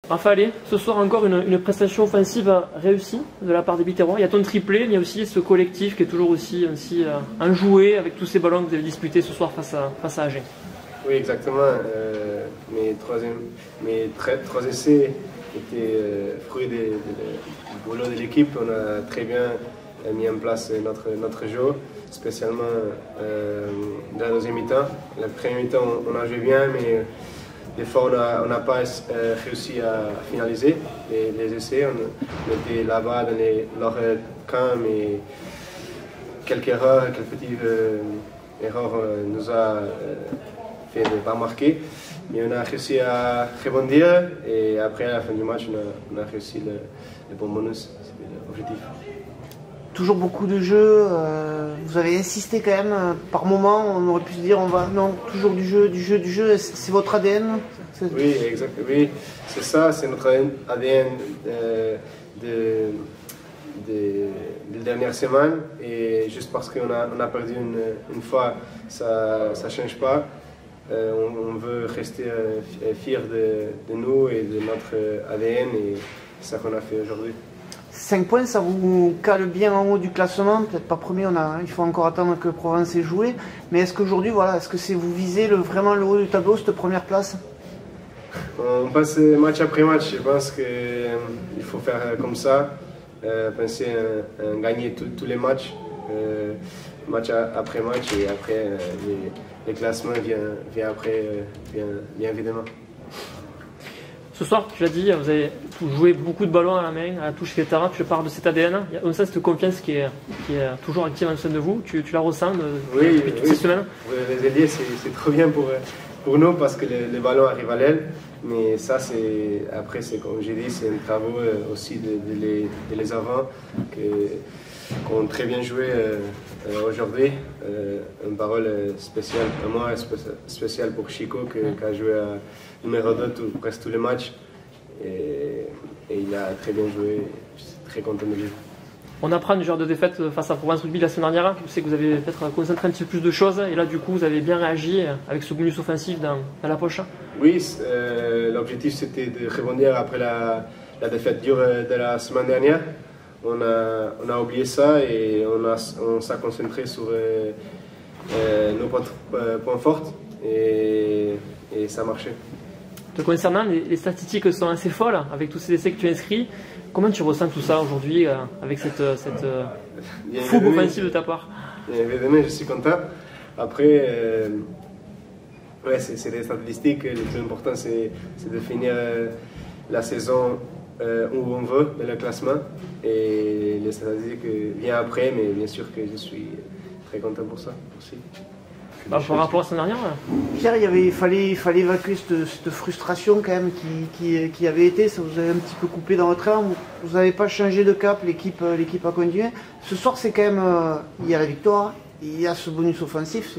Raphaël, ce soir encore une prestation offensive réussie de la part des Biterrois. Il y a ton triplé, mais il y a aussi ce collectif qui est toujours aussi enjoué avec tous ces ballons que vous avez disputés ce soir face à Agen. Oui, exactement. Mes trois essais étaient fruits du boulot de l'équipe. On a très bien mis en place notre jeu, spécialement dans la deuxième mi-temps. La première mi-temps, on a joué bien, mais des fois, on n'a pas réussi à finaliser les essais. On était là-bas dans leur camp, mais quelques erreurs, quelques petites erreurs nous a fait de ne pas marquer. Mais on a réussi à rebondir et après, à la fin du match, on a réussi le bon bonus. C'était l'objectif. Toujours beaucoup de jeux, vous avez insisté quand même, par moment on aurait pu se dire non, toujours du jeu, c'est votre ADN? Oui, exactement, oui, c'est ça, c'est notre ADN des dernières semaines et juste parce qu'on a perdu une fois, ça ne change pas. On veut rester fiers de nous et de notre ADN et c'est ça qu'on a fait aujourd'hui. 5 points, ça vous cale bien en haut du classement, peut-être pas premier, il faut encore attendre que Provence ait joué, mais est-ce qu'aujourd'hui, est-ce que vous visez vraiment le haut du tableau, cette première place? On passe match après match, je pense qu'il faut faire comme ça, penser à gagner tous les matchs, match après match, et après les classements viennent après, bien évidemment. Ce soir, tu l'as dit, vous avez joué beaucoup de ballons à la main, à la touche, etc. Tu parles de cet ADN. Il y a comme ça cette confiance qui est toujours active en sein de vous. Tu la ressens depuis toutes ces semaines? Les ailiers, c'est trop bien pour nous parce que les ballons arrivent à l'aile. Mais ça, après, comme j'ai dit, c'est un travail aussi de les avant qui ont très bien joué aujourd'hui. Une parole spéciale pour moi, spéciale pour Chico qui a joué à numéro 2 presque tous les matchs. Et il a très bien joué. Je suis très content de lui. On apprend du genre de défaite face à Provence Rugby la semaine dernière. Je sais que vous avez peut-être concentré un petit peu plus de choses. Et là, du coup, vous avez bien réagi avec ce bonus offensif dans la poche. Oui, l'objectif c'était de rebondir après la défaite dure de la semaine dernière. On a oublié ça et on s'est concentré sur nos points forts et ça a marché. Te concernant, les statistiques sont assez folles avec tous ces essais que tu as inscrits. Comment tu ressens tout ça aujourd'hui avec cette fougue offensive de ta part? Évidemment, je suis content. Après, c'est des statistiques. Le plus important, c'est de finir la saison où on veut dans le classement. Et les statistiques viennent après, mais bien sûr que je suis très content pour ça aussi. Par rapport à la semaine dernière Pierre, il fallait évacuer cette frustration quand même qui avait été, ça vous avait un petit peu coupé dans votre âme, vous n'avez pas changé de cap, l'équipe a continué. Ce soir, c'est quand même, il y a la victoire, il y a ce bonus offensif,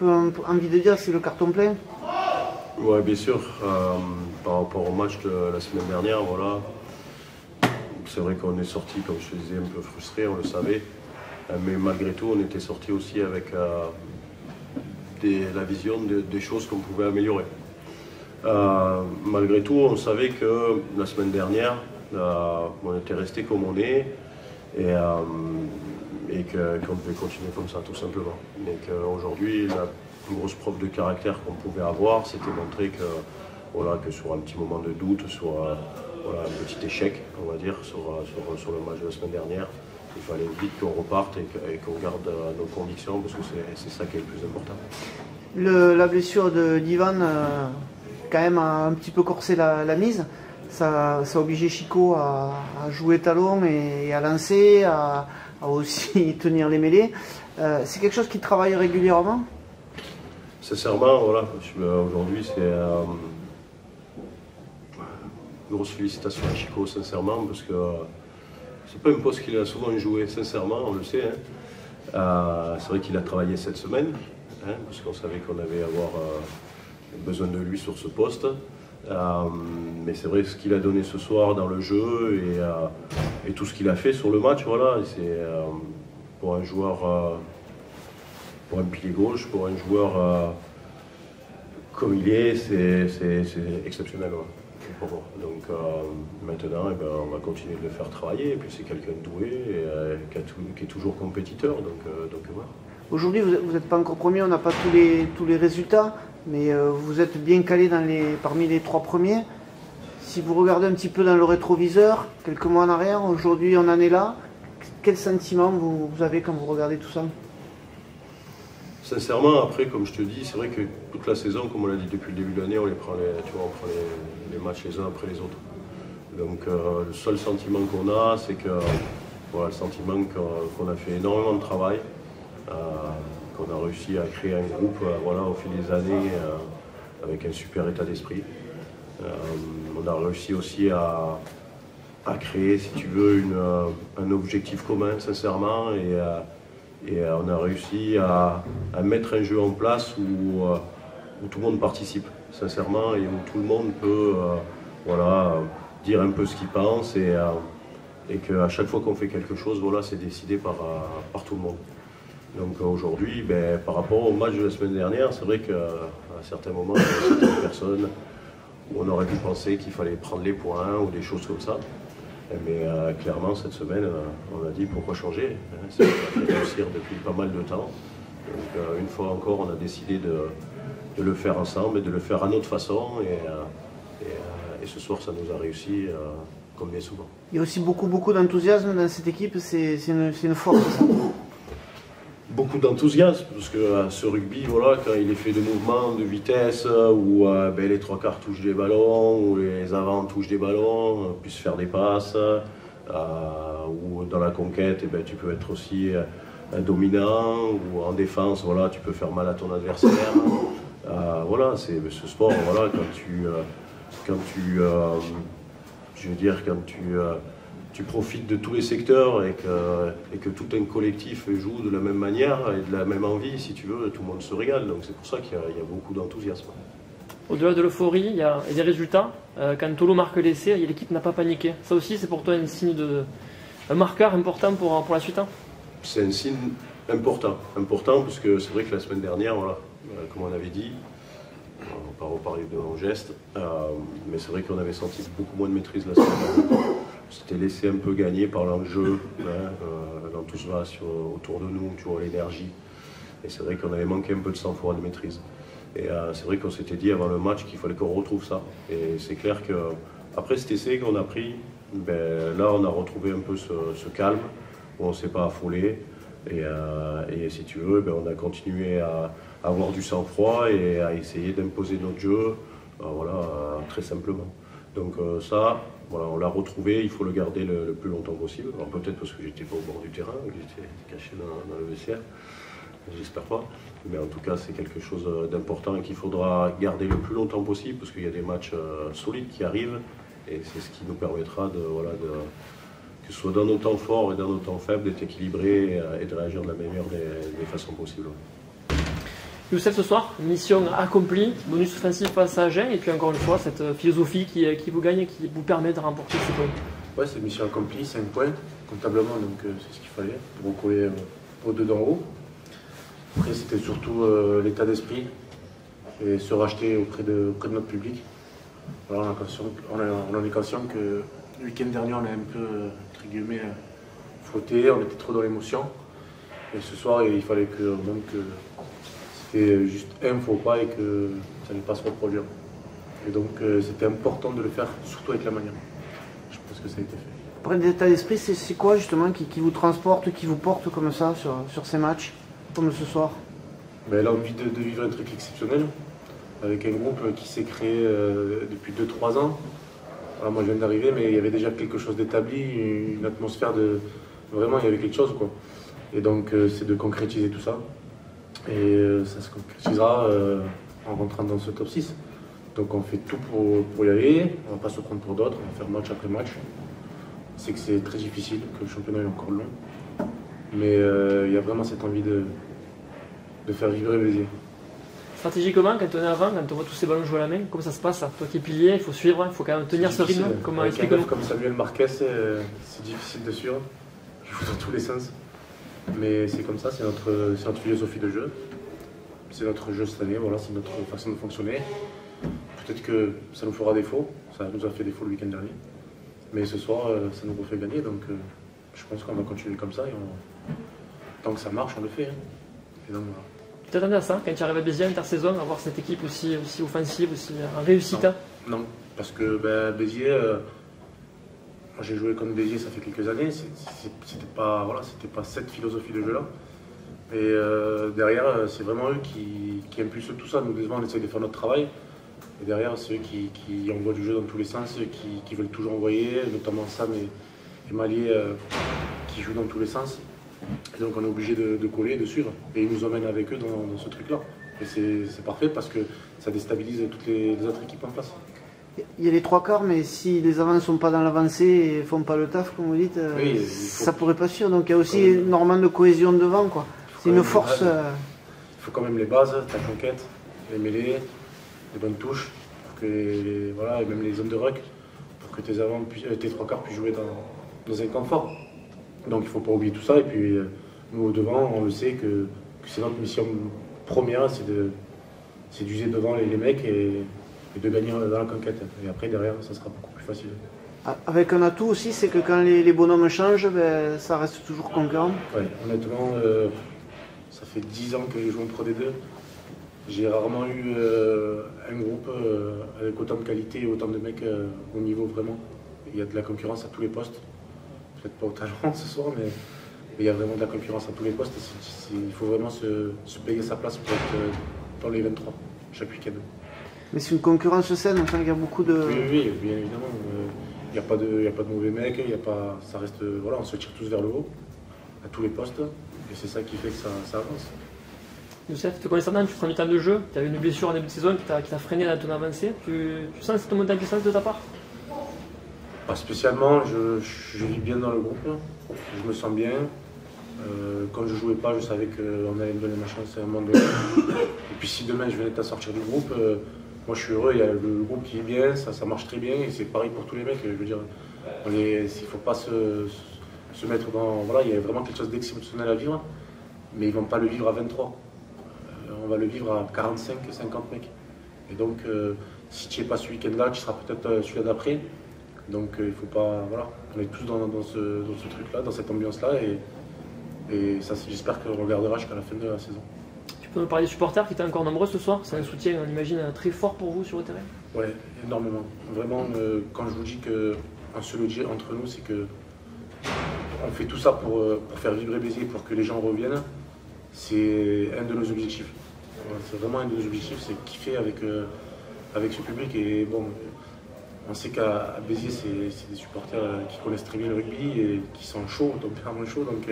on a un peu envie de dire c'est le carton plein. Oui, bien sûr, par rapport au match de la semaine dernière, voilà, c'est vrai qu'on est sorti, comme je te disais, un peu frustré, on le savait, mais malgré tout, on était sorti aussi avec la vision des choses qu'on pouvait améliorer. Malgré tout, on savait que la semaine dernière, on était resté comme on est et qu'on devait continuer comme ça, tout simplement. Mais qu'aujourd'hui, la plus grosse preuve de caractère qu'on pouvait avoir, c'était montrer que sur un petit moment de doute, soit un petit échec, on va dire, sur le match de la semaine dernière, il fallait vite qu'on reparte et qu'on garde nos convictions parce que c'est ça qui est le plus important. La blessure d'Ivan quand même a un petit peu corsé la mise. Ça a obligé Chico à jouer talon et à lancer, à aussi tenir les mêlées. C'est quelque chose qui travaille régulièrement? Sincèrement, voilà, aujourd'hui c'est une grosse félicitation à Chico, sincèrement, parce que c'est pas un poste qu'il a souvent joué, sincèrement, on le sait. C'est vrai qu'il a travaillé cette semaine, parce qu'on savait qu'on allait avoir besoin de lui sur ce poste. Mais c'est vrai ce qu'il a donné ce soir dans le jeu et tout ce qu'il a fait sur le match, voilà, c'est pour un joueur, pour un pilier gauche, pour un joueur comme il est, c'est exceptionnel. Ouais. Donc maintenant, on va continuer de le faire travailler. Et puis c'est quelqu'un de doué et qui est toujours compétiteur. Donc voilà. Aujourd'hui, vous n'êtes pas encore premier, on n'a pas tous les résultats, mais vous êtes bien calé parmi les 3 premiers. Si vous regardez un petit peu dans le rétroviseur, quelques mois en arrière, aujourd'hui on en est là, quel sentiment vous avez quand vous regardez tout ça? Sincèrement, après, comme je te dis, c'est vrai que toute la saison, comme on l'a dit depuis le début de l'année, on prend les matchs les uns après les autres. Donc le seul sentiment qu'on a, c'est que le sentiment qu'on a fait énormément de travail, qu'on a réussi à créer un groupe au fil des années avec un super état d'esprit. On a réussi aussi à créer, si tu veux, un objectif commun, sincèrement, et on a réussi à mettre un jeu en place où tout le monde participe, sincèrement, et où tout le monde peut dire un peu ce qu'il pense, et qu'à chaque fois qu'on fait quelque chose, c'est décidé par tout le monde. Donc aujourd'hui, par rapport au match de la semaine dernière, c'est vrai qu'à certains moments, il y a certaines personnes où on aurait pu penser qu'il fallait prendre les points ou des choses comme ça. Mais clairement, cette semaine, on a dit pourquoi changer. C'est ce qu'on a fait réussir depuis pas mal de temps. Donc une fois encore, on a décidé de le faire ensemble et de le faire à notre façon. Et ce soir, ça nous a réussi comme bien souvent. Il y a aussi beaucoup d'enthousiasme dans cette équipe, c'est une force, ça. Beaucoup d'enthousiasme, parce que ce rugby, quand il est fait de mouvements, de vitesse, où les 3/4 touchent des ballons, où les avants touchent des ballons, puissent faire des passes, ou dans la conquête, tu peux être aussi dominant, ou en défense, tu peux faire mal à ton adversaire. C'est ce sport, quand tu profites de tous les secteurs et que tout un collectif joue de la même manière et de la même envie, si tu veux, tout le monde se régale. Donc c'est pour ça qu'il y a beaucoup d'enthousiasme. Au-delà de l'euphorie, il y a des résultats. Quand Tolo marque l'essai, l'équipe n'a pas paniqué. Ça aussi, c'est pour toi un marqueur important pour la suite. C'est un signe important parce que c'est vrai que la semaine dernière, comme on avait dit, on va pas reparler de nos gestes, mais c'est vrai qu'on avait senti beaucoup moins de maîtrise la semaine dernière. C'était laissé un peu gagner par l'enjeu, l'enthousiasme autour de nous, tu vois, l'énergie. Et c'est vrai qu'on avait manqué un peu de sang-froid, de maîtrise. Et c'est vrai qu'on s'était dit avant le match qu'il fallait qu'on retrouve ça. Et c'est clair qu'après cet essai qu'on a pris, là on a retrouvé un peu ce calme, où on ne s'est pas affolé. Et si tu veux, on a continué à avoir du sang-froid et à essayer d'imposer notre jeu, très simplement. Donc ça, on l'a retrouvé, il faut le garder le plus longtemps possible. Alors peut-être parce que j'étais pas au bord du terrain, que j'étais caché dans le vestiaire, j'espère pas. Mais en tout cas, c'est quelque chose d'important et qu'il faudra garder le plus longtemps possible parce qu'il y a des matchs solides qui arrivent et c'est ce qui nous permettra que ce soit dans nos temps forts et dans nos temps faibles, d'être équilibré et de réagir de la meilleure des façons possibles. Youssef, ce soir, mission accomplie, bonus offensif face à Agen, et puis encore une fois, cette philosophie qui vous gagne et qui vous permet de remporter ces points. Ouais, c'est mission accomplie, 5 points, comptablement, donc c'est ce qu'il fallait pour recoller au deux d'en haut. Après, c'était surtout l'état d'esprit et se racheter auprès de notre public. Alors, on en est conscient que le week-end dernier, on a un peu, entre guillemets, flotté, on était trop dans l'émotion. Et ce soir, il fallait que c'était juste un faux pas et que ça ne pas se reproduire. Et donc c'était important de le faire, surtout avec la manière. Je pense que ça a été fait. Après l'état d'esprit, c'est quoi justement qui vous transporte, qui vous porte comme ça sur ces matchs, comme ce soir? L'envie de vivre un truc exceptionnel, avec un groupe qui s'est créé depuis 2-3 ans. Alors, moi je viens d'arriver, mais il y avait déjà quelque chose d'établi, une atmosphère de... Vraiment, il y avait quelque chose, quoi. Et donc c'est de concrétiser tout ça. Et ça se concrétisera en rentrant dans ce top 6. Donc on fait tout pour y aller, on ne va pas se prendre pour d'autres, on va faire match après match. C'est que c'est très difficile, que le championnat est encore long. Mais il y a vraiment cette envie de faire vibrer Béziers. Stratégiquement, quand on est avant, quand on voit tous ces ballons jouer à la main, comment ça se passe? Toi qui es pilier, il faut suivre, il faut quand même tenir ce rythme. Comment explique-nous? Comme Samuel Marquez, c'est difficile de suivre. Il faut dans tous les sens. Mais c'est comme ça, c'est notre philosophie de jeu. C'est notre jeu cette année, voilà, c'est notre façon de fonctionner. peut-être que ça nous fera défaut, ça nous a fait défaut le week-end dernier. Mais ce soir, ça nous refait gagner, donc je pense qu'on va continuer comme ça. Et tant que ça marche, on le fait. Et donc, voilà. Tu t'attendais à ça quand tu arrives à Béziers intersaison, à voir cette équipe aussi offensive, aussi en réussite? Non, parce que Béziers, moi j'ai joué contre Béziers ça fait quelques années, c'était pas cette philosophie de jeu-là. Et derrière, c'est vraiment eux qui impulsent tout ça. Nous, devant, on essaie de faire notre travail. Et derrière, c'est eux qui envoient du jeu dans tous les sens, qui veulent toujours envoyer, notamment Sam et Malier qui jouent dans tous les sens. Et donc on est obligé de coller, de suivre. Et ils nous emmènent avec eux dans ce truc-là. Et c'est parfait parce que ça déstabilise toutes les autres équipes en face. Il y a les trois quarts, mais si les avants ne sont pas dans l'avancée et ne font pas le taf, comme vous dites, oui, ça pourrait pas suivre. Donc il y a aussi énormément de cohésion devant, quoi. C'est une force. Il faut quand même les bases, ta conquête, les mêlées, les bonnes touches, pour que voilà, et même les zones de ruck, pour que tes trois quarts puissent jouer dans un camp fort. Donc il ne faut pas oublier tout ça. Et puis nous au devant, on le sait que c'est notre mission première, c'est d'user devant les mecs et de gagner dans la conquête. Et après derrière, ça sera beaucoup plus facile. Avec un atout aussi, c'est que quand les bonhommes changent, ça reste toujours concurrent. Oui, honnêtement, ça fait 10 ans que je joue en Pro D2. J'ai rarement eu un groupe avec autant de qualité et autant de mecs au niveau vraiment. Il y a de la concurrence à tous les postes. Peut-être pas au talent ce soir, mais il y a vraiment de la concurrence à tous les postes. Il faut vraiment se payer sa place pour être dans les 23 chaque week-end. Mais c'est une concurrence saine, enfin, il y a beaucoup de... Oui, bien évidemment. Il n'y a pas de mauvais mecs, ça reste, voilà, on se tire tous vers le haut, à tous les postes, et c'est ça qui fait que ça avance. Youssef, te connaissant, tu prends du temps de jeu, tu avais une blessure en début de saison qui t'a freiné dans ton avancée. Tu sens cette montée en puissance de ta part? Pas spécialement, je vis bien dans le groupe, je me sens bien. Quand je jouais pas, je savais qu'on allait me donner ma chance à un moment donné. Et puis si demain je venais à sortir du groupe, moi je suis heureux, il y a le groupe qui est bien, ça marche très bien, et c'est pareil pour tous les mecs. Je veux dire, il ne faut pas se mettre dans... Voilà, il y a vraiment quelque chose d'exceptionnel à vivre, mais ils ne vont pas le vivre à 23. On va le vivre à 45, 50 mecs. Et donc, si tu n'y es pas ce week-end-là, tu seras peut-être celui-là d'après. Donc il ne faut pas... Voilà, on est tous dans ce truc-là, dans cette ambiance-là, et ça, j'espère qu'on regardera jusqu'à la fin de la saison. Tu peux nous parler des supporters qui étaient encore nombreux ce soir? C'est un soutien, on imagine, très fort pour vous sur le terrain? Oui, énormément. Vraiment, quand je vous dis qu'on se le dit entre nous, c'est que on fait tout ça pour faire vibrer Béziers, pour que les gens reviennent. C'est un de nos objectifs. C'est vraiment un de nos objectifs, c'est kiffer avec ce public. Et bon, on sait qu'à Béziers, c'est des supporters qui connaissent très bien le rugby et qui sont chauds, donc vraiment chauds. Donc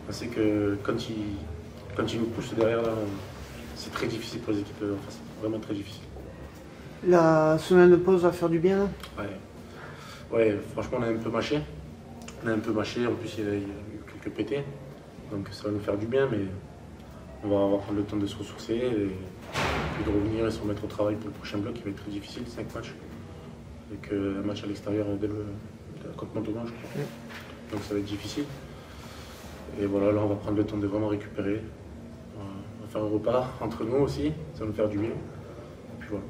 on sait que quand ils nous poussent derrière, c'est très difficile pour les équipes en face. Vraiment très difficile. La semaine de pause va faire du bien? Ouais, franchement, on a un peu mâché. En plus il y a eu quelques pétés. Donc ça va nous faire du bien, mais on va prendre le temps de se ressourcer et puis de revenir et se remettre au travail pour le prochain bloc qui va être très difficile, 5 matchs. Avec un match à l'extérieur contre Montauban, je crois. Donc ça va être difficile. Et voilà, là on va prendre le temps de vraiment récupérer. On va faire un repas entre nous aussi, ça va nous faire du bien. Et puis voilà.